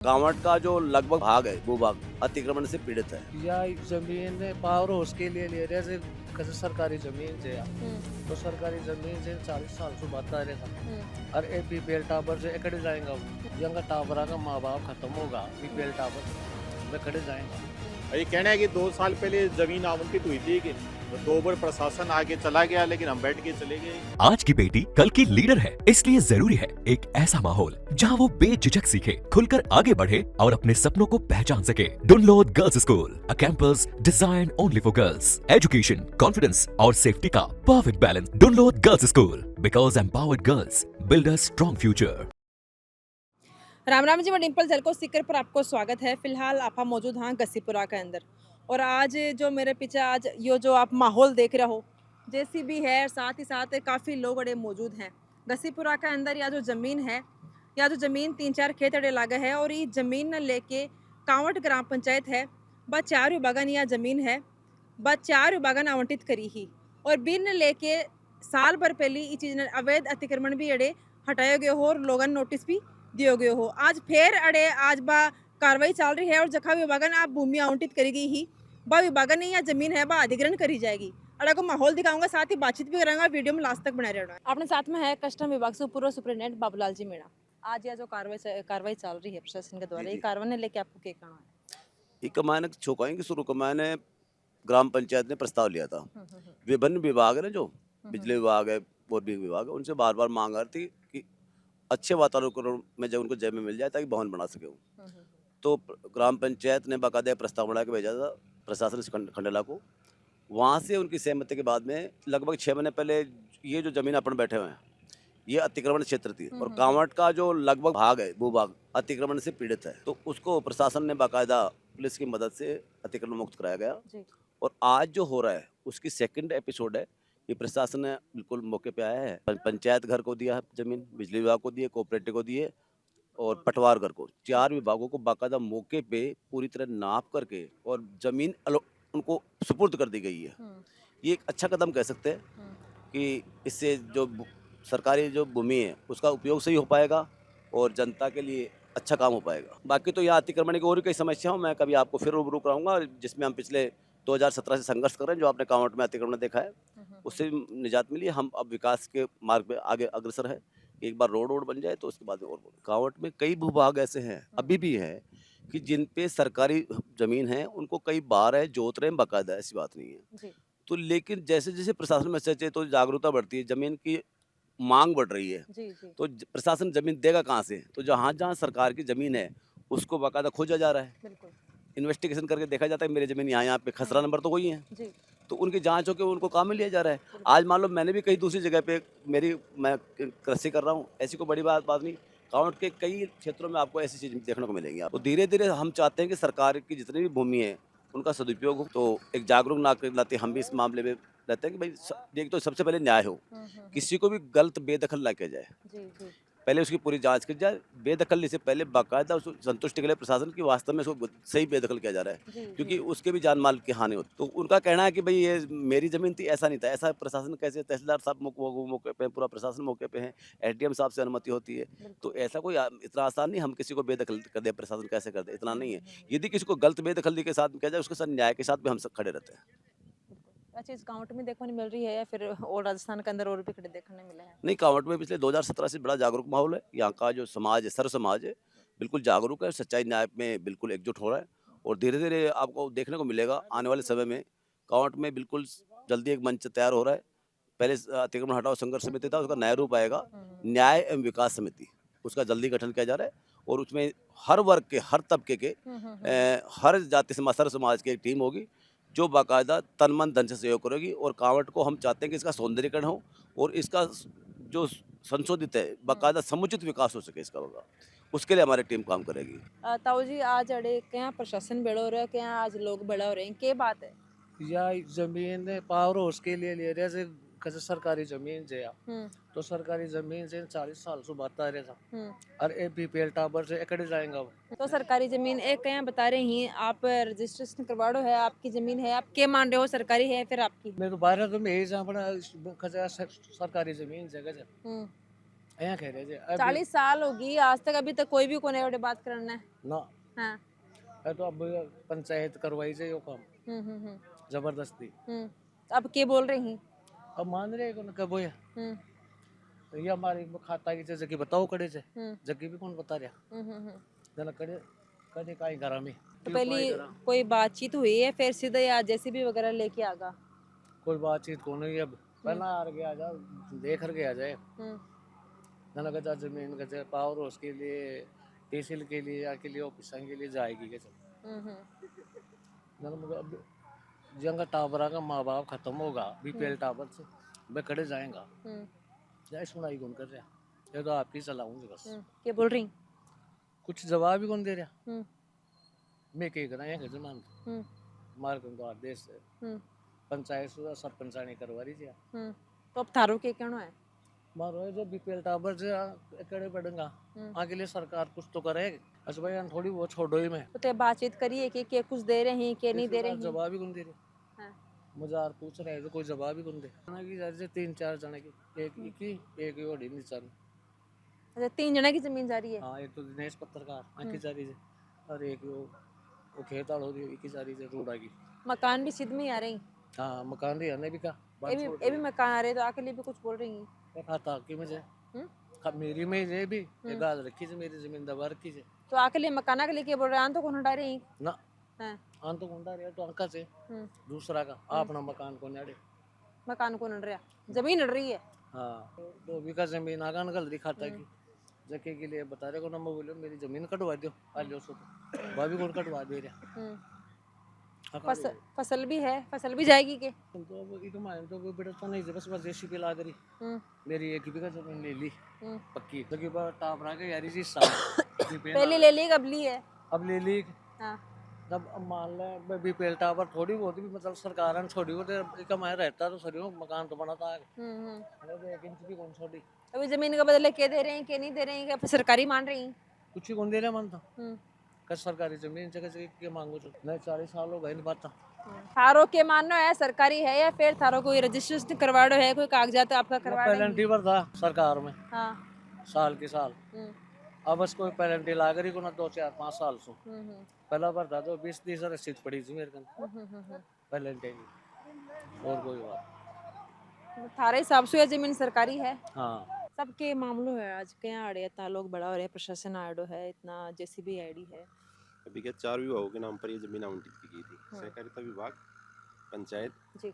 कांवट का जो लगभग भाग है वो भाग अतिक्रमण से पीड़ित है। या जमीन पावर हाउस के लिए ले रहे थे कैसे सरकारी जमीन से तो सरकारी जमीन से 40 साल से बता रहे था और ए बीपीएल टावर से एकड़े जाएगा वो यंगा टावर का माँ बाप खत्म होगा बीपीएल टावर में खड़े जाएंगा। ये कहना है कि 2 साल पहले जमीन आवंटित हुई थी कि 2 बार प्रशासन आगे चला गया लेकिन हम बैठ के चले गए। आज की बेटी कल की लीडर है, इसलिए जरूरी है एक ऐसा माहौल जहां वो बेझिझक सीखे, खुलकर आगे बढ़े और अपने सपनों को पहचान सके। Dunlod girls school, a campus design only for girls. Education, confidence और सेफ्टी का perfect balance. Dunlod girls school, because empowered girls build a strong future. Ram Ram ji, मैं डिम्पल झलको स्टिकर पर आपको स्वागत है। फिलहाल आप मौजूद हाँ गसीपुरा के अंदर और आज जो मेरे पीछे आज यो जो आप माहौल देख रहे हो जेसीबी है, साथ ही साथ काफ़ी लोग बड़े मौजूद हैं गसीपुरा के अंदर। या जो ज़मीन है या जो ज़मीन 3-4 खेत अड़े लागे है और ये ज़मीन लेके कांवट ग्राम पंचायत है बस 4 विभागन या ज़मीन है बस 4 विभागन आवंटित करी ही और बिन लेके साल भर पहले ये चीज़ अवैध अतिक्रमण भी अड़े हटाए गए हो और लोगन नोटिस भी दिए गए हो। आज फिर अड़े आज बा कार्रवाई चल रही है और जखा विभागन आप भूमि आवंटित करी गई ही बा विभागन या जमीन है बा अधिग्रहण करी जाएगी। अड़ा को माहौल दिखाऊंगा, साथ ही बातचीत भी करेंगे। वीडियो में लास्ट तक बने रहना। अपने साथ में है कस्टम विभाग से पूर्व सुपरिटेंडेंट बाबूलाल जी मीणा। आज यह जो कार्रवाई चल रही है प्रशासन के द्वारा, ये कार्रवाई ने लेके आपको क्या कहना है? एक मैंने चौकाएंगे शुरू का मैंने ग्राम पंचायत ने प्रस्ताव लिया था। विभिन्न विभाग है ना, जो बिजली विभाग है और भी विभाग है, उनसे बार बार मांग आ रही थी कि अच्छे वातावरण में जब उनको जमीन मिल जाए ताकि भवन बना सके वो। तो ग्राम पंचायत ने बाकायदा प्रस्ताव बना के भेजा था प्रशासन खंडेला को। वहाँ से उनकी सहमति के बाद में लगभग 6 महीने पहले ये जो जमीन अपन बैठे हुए हैं ये अतिक्रमण क्षेत्र थी और कांवट का जो लगभग भाग है भूभाग अतिक्रमण से पीड़ित है। तो उसको प्रशासन ने बाकायदा पुलिस की मदद से अतिक्रमण मुक्त कराया गया और आज जो हो रहा है उसकी सेकंड एपिसोड है। ये प्रशासन ने बिल्कुल मौके पे आया है, पंचायत घर को दिया जमीन, बिजली विभाग को दिए, कोऑपरेटिव को दिए और पटवार घर को, 4 विभागों को बाकायदा मौके पे पूरी तरह नाप करके और जमीन उनको सुपुर्द कर दी गई है। ये एक अच्छा कदम कह सकते हैं कि इससे जो सरकारी जो भूमि है उसका उपयोग सही हो पाएगा और जनता के लिए अच्छा काम हो पाएगा। बाकी तो यहाँ अतिक्रमण की और भी कई समस्या मैं कभी आपको फिर रूबरू कराऊंगा, जिसमें हम पिछले 2017 से संघर्ष कर रहे हैं। जो आपने कांवट में अतिक्रमण देखा है उससे निजात मिली। हम अब विकास के मार्ग पे आगे अग्रसर है। एक बार रोड बन जाए तो उसके बाद में और कांवट में कई भूभाग ऐसे हैं अभी भी हैं कि जिन पे सरकारी जमीन है उनको कई बार है जोत रहे हैं बाकायदा, ऐसी बात नहीं है। तो लेकिन जैसे जैसे प्रशासन में सचेत तो जागरूकता बढ़ती है, जमीन की मांग बढ़ रही है। तो प्रशासन जमीन देगा कहाँ से? तो जहाँ जहाँ सरकार की जमीन है उसको बाकायदा खोजा जा रहा है, इन्वेस्टिगेशन करके देखा जाता है मेरी जमीन यहाँ पे खसरा नंबर तो वही है। तो उनकी जांच होकर उनको काम में लिया जा रहा है। आज मान लो मैंने भी कहीं दूसरी जगह पे मैं कृषि कर रहा हूँ, ऐसी कोई बड़ी बात नहीं। कांवट के कई क्षेत्रों में आपको ऐसी चीज देखने को मिलेंगी। तो धीरे धीरे हम चाहते हैं कि सरकार की जितनी भी भूमि है उनका सदुपयोग हो। तो एक जागरूक नागरिक के नाते हम भी इस मामले में रहते हैं कि भाई एक तो सबसे पहले न्याय हो, किसी को भी गलत बेदखल ना किया जाए। पहले उसकी पूरी जांच की जाए। बेदखल से पहले बाकायदा उसको संतुष्टि के लिए प्रशासन की वास्तव में उसको सही बेदखल किया जा रहा है, क्योंकि उसके भी जान माल की हानि होती। तो उनका कहना है कि भाई ये मेरी जमीन थी, ऐसा नहीं था। ऐसा प्रशासन कैसे, तहसीलदार साहब मौके पे, पूरा प्रशासन मौके पे है, एसडीएम साहब से अनुमति होती है। तो ऐसा कोई इतना आसान नहीं हम किसी को बेदखल कर दे, प्रशासन कैसे कर दे, इतना नहीं है। यदि किसी को गलत बेदखली के साथ किया जाए उसके साथ न्याय के साथ भी हम सब खड़े रहते हैं। चीज काउंट में देखने मिल रही है या फिर और राजस्थान के अंदर और भी खड़े देखने मिले हैं? नहीं, कांवट में पिछले 2017 से बड़ा जागरूक माहौल है। यहाँ का जो समाज है, सर्व समाज है, बिल्कुल जागरूक है, सच्चाई न्याय में बिल्कुल एकजुट हो रहा है। और धीरे धीरे आपको देखने को मिलेगा आने वाले समय में कांवट में बिल्कुल जल्दी एक मंच तैयार हो रहा है। पहले अतिक्रमण हटाओ संघर्ष समिति था, उसका नया रूप आएगा न्याय एवं विकास समिति। उसका जल्दी गठन किया जा रहा है और उसमें हर वर्ग के, हर तबके के, हर जाति समाज, सर्व समाज की एक टीम होगी जो बाकायदा तन मन धन से सहयोग करेगी। और कांवट को हम चाहते हैं कि इसका सौंदर्यीकरण हो और इसका जो संशोधित है बाकायदा समुचित विकास हो सके इसका होगा, उसके लिए हमारी टीम काम करेगी। ताऊ जी, आज अड़े क्या प्रशासन बड़ा हो रहा है, क्या आज लोग बड़ा हो रहे हैं, क्या बात है? या जमीन पावर हाउस के लिए ले रहे थे कैसे सरकारी जमीन से तो सरकारी जमीन से 40 साल से बता रहे था और ए बीपीएल टावर से एकड़े जाएगा वो। तो सरकारी जमीन एक क्या बता रहे हैं आप, रजिस्ट्रेशन करवाड़ो है, आपकी जमीन है, आप क्या मान रहे हो, सरकारी है फिर आपकी? मैं तो बाहर तो मैं यही जहाँ अपना सरकारी जमीन जगह यहाँ कह रहे थे अभी 40 साल होगी आज तक अभी तक कोई भी कोने वाले बात करना है। ना हाँ। है तो अब पंचायत करवाई से यो काम हम्म। जबरदस्ती अब के बोल रही हैं? अब मान रहे को कब है हम्म तो ये हमारी खाता की जगह बताओ कड़े से हम्म जगह भी कौन बता रहा हम्म। जना कड़े कड़े का ही घर में तो पहली कोई बातचीत हुई है फिर सीधे या जेसीबी वगैरह लेके आ गया? कोई बातचीत को नहीं अब पहला आ गया जा देख कर गया जाए जना का जमीन का पावर हाउस के लिए तहसील के लिए या के लिए ऑफिस के लिए जाएगी के चल जना मुझे अब जंगा टावरा का माँ बाप खत्म होगा बीपीएल टावर से मैं कड़े जाएगा जाए सुनाई कौन कर रहा ये तो आपकी चलाऊंगी बस क्या बोल रही? कुछ जवाब ही कौन दे रहा मैं कह रहा है जमान मार को आदेश है पंचायत से सरपंचानी करवा रही थी तो अब थारो के कहना है? मारो जो बीपीएल टावर से कड़े पड़ेगा आगे लिए सरकार कुछ तो करे अच्छा भाई थोड़ी वो छोड़ो ही में तो बातचीत करिए कि के कुछ दे रहे हैं के नहीं दे रहे हैं? जवाब ही कौन दे रहे हाँ। मजार पूछ रहे हैं तो कोई जवाब ही कौन दे जना की जैसे 3-4 जने की एक ही ओडी निचान अच्छा 3 जना की जमीन जा रही है? हाँ एक तो दिनेश पत्रकार आंकी जा रही है और एक वो खेत आड़ हो रही है जा रही है रोड आगी मकान भी सिद्ध में ही आ रही? हाँ मकान रही है भी का ये भी मकान आ रहे तो आके लिए भी कुछ बोल रही हैं? खाता की मुझे मेरी में जे भी ये गाज रखी से मेरी जमीन दबा रखी से तो आके लिए मकाना के लिए क्या बोल रहे हैं? आन तो कौन हटा रही हैं? ना हाँ। आन तो गुंडा रहा तो अंका से दूसरा का अपना मकान को नाड़े मकान कौन हट रहा? जमीन हट रही है? हाँ 2 बीघा जमीन आगा निकल रही खाता की जके के लिए बता रहे को नंबर बोलो मेरी जमीन कटवा दो आ लो सो भाभी कौन कटवा दे रहा फसल भी है फसल भी जाएगी के? तो अब ये तो मान तो वो बेटा तो नहीं बस बस जेसीबी ला दे रही मेरी 1 बीघा जमीन ले ली पक्की तो के बाद टाप रहा के यार इसी साल पहले ले ली कब ली है? अब ले ली हाँ। जब मान ले बीपीएल टावर थोड़ी बहुत भी मतलब सरकार ने छोड़ी वो कमाया रहता तो सरियों मकान तो बनाता है 1 इंच भी कौन छोड़ी अभी जमीन का बदले के दे रहे हैं के नहीं दे रहे हैं? क्या सरकारी मान रही हैं? कुछ ही कौन दे रहा मानता कस सरकारी जमीन जगह जगह के मांगो तो नहीं 40 साल हो गए नहीं पाता थारो के मानना है सरकारी है या फिर थारो कोई रजिस्ट्रेशन करवाड़ो है कोई कागजात आपका करवा पेनल्टी पर था सरकार में हाँ साल के साल अब बस कोई पेनल्टी लाग रही को ना 2-4-5 साल से पहला बार था तो 20-30 रसीद पड़ी थी मेरे कन पेनल्टी की और कोई बात थारे हिसाब से ये जमीन सरकारी है? हाँ सबके मामलों है आज क्या आड़े इतना लोग बड़ा हो रहे हैं प्रशासन आड़ो है इतना जेसीबी आईडी है अभी क्या 4 विभागों के नाम पर ये जमीन आवंटित की गई थी सहकारिता विभाग पंचायत जी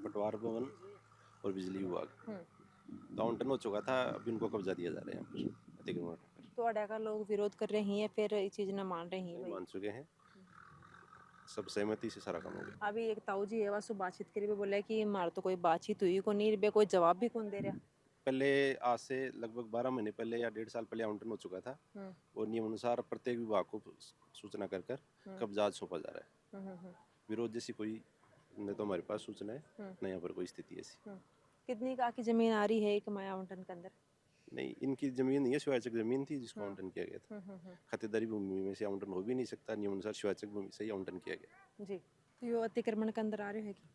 पटवार भवन और बिजली विभाग तो आवंटन हो चुका था अभी उनको कब्जा दिया जा रहा है यहाँ पर अतिक्रमण तो अड़ा का लोग विरोध कर रहे हैं फिर ये चीज ना मान रहे हैं मान चुके हैं सब सहमति से सारा काम हो गया अभी एक ताऊ जी है बस बातचीत करी बोला कि मार तो कोई बातचीत हुई को नहीं बे कोई जवाब भी कौन दे रहा पहले आज से लगभग 12 महीने पहले या 1.5 साल पहले आवंटन हो चुका था और नियम अनुसार प्रत्येक विभाग को सूचना कर कब्जा सौंपा जा रहा है विरोध जैसी कोई न तो हमारे पास सूचना है न यहाँ पर कोई स्थिति ऐसी कितनी का की जमीन आ रही है एक माया आवंटन के अंदर? नहीं इनकी जमीन नहीं है शिवाचक जमीन थी जिसको आवंटन किया गया था खातेदारी भूमि में से आवंटन हो भी नहीं सकता नियम अनुसार शिवाचक भूमि से ही आवंटन किया गया जी तो ये अतिक्रमण के अंदर आ रहे हैं कि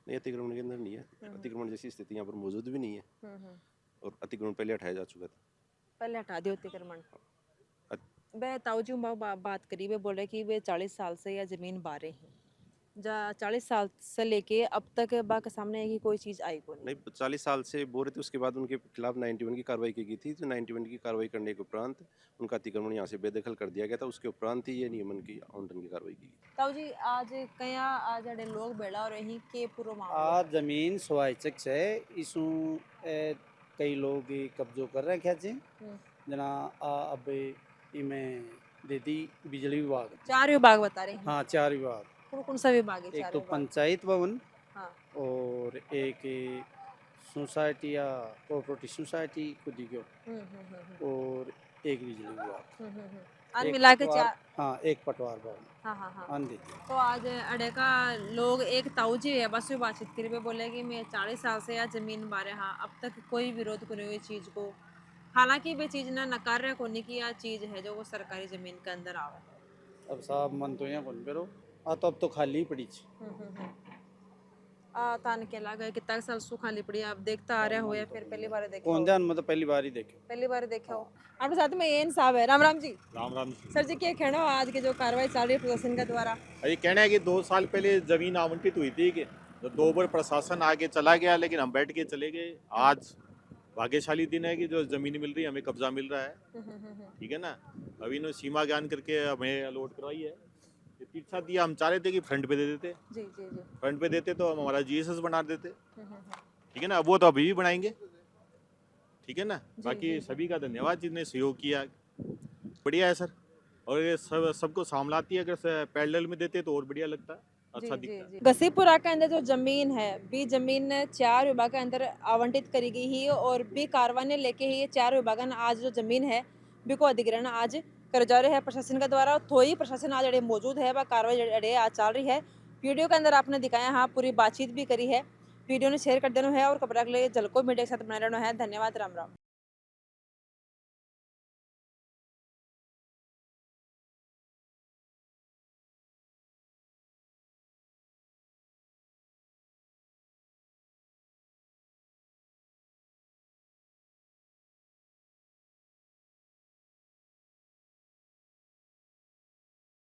नहीं अतिक्रमण के अंदर नहीं है अतिक्रमण जैसी स्थिति यहाँ पर मौजूद भी नहीं है और अतिक्रमण पहले हटाया जा चुका था पहले हटा दियो अतिक्रमण वे ताऊ जी बात करी वे बोले कि वे 40 साल से यह जमीन बारे हैं 40 साल से लेके अब तक बा के सामने की कोई चीज आई को नहीं 40 साल से बोल रहे थे उसके बाद उनके खिलाफ 91 की कार्रवाई की गई थी तो 91 की कार्रवाई करने के उपरांत उनका अतिक्रमण यहाँ से बेदखल कर दिया गया था उसके उपरांत ही ये नियमन की आवंटन की कार्रवाई की गई। ताऊ जी आज कया आज अड़े लोग बेड़ा और रही के पूरा मामला आज जमीन स्वायचक से इसू कई लोग कब्जो कर रहे हैं क्या जी जना अब इमें दे दी बिजली विभाग 4 विभाग बता रहे हैं हाँ 4 विभाग कौन सा विभाग है? एक 4 तो विभाग। पंचायत भवन हाँ। और एक सोसाइटी या कोऑपरेटिव सोसाइटी खुद ही को और एक बिजली विभाग अन एक मिला के पटवार- 4 हाँ एक पटवार भवन हाँ आंधी तो आज अड़े का लोग एक ताऊ जी है बस भी बातचीत करी वे बोले कि मैं 40 साल से यहाँ जमीन बारे हाँ अब तक कोई विरोध करे हुए चीज को हालांकि वे चीज ना नकार रहे कोनी की यह चीज है जो वो सरकारी जमीन के अंदर आवे अब साहब मन तो यहाँ कौन करो तो अब तो खाली ही पड़ी तान के लगा कितना साल सुखा लिपड़ी आप देखता आ रहे हो या फिर पहली बार देखे कौन हो? ध्यान मतलब पहली बार ही देखे पहली बार देखे हो। आपके साथ में एन साहब है। राम राम जी। राम राम। सर जी क्या कहना हो आज की जो कार्रवाई चल रही है प्रशासन के द्वारा? ये कहना है कि 2 साल पहले जमीन आवंटित हुई थी कि तो 2 बार प्रशासन आगे चला गया, लेकिन हम बैठ के चले गए। आज भाग्यशाली दिन है कि जो जमीन मिल रही है, हमें कब्जा मिल रहा है, ठीक है ना। अभी इन्होंने सीमा ज्ञान करके हमें अलॉट करवाई है। ये तीसरा दिया हम चाह रहे थे कि फ्रंट पे दे देते, जी जी जी। फ्रंट पे देते तो हम हमारा जीएसएस बना देते, ठीक है ना। वो तो अभी भी बनाएंगे, ठीक है ना। बाकी सभी का धन्यवाद जिसने सहयोग किया, बढ़िया है सर। और ये सबको सामलाती है, अगर पैरेलल में देते तो और बढ़िया लगता है, अच्छा दिखता है। गसीपुरा के अंदर जो जमीन है बी जमीन 4 विभाग के अंदर आवंटित करी गई ही और बी कार्रवाई ने लेके ही 4 विभाग आज जो जमीन है बी को अधिग्रहण आज कर जा रहे हैं प्रशासन के द्वारा। तो ही प्रशासन आज अड़े मौजूद है, वह कार्रवाई अड़े आज चल रही है। वीडियो के अंदर आपने दिखाया, हाँ पूरी बातचीत भी करी है, वीडियो ने शेयर कर देना है और कपड़ा के लिए झलको मीडिया के साथ बना रहना है। धन्यवाद। राम राम।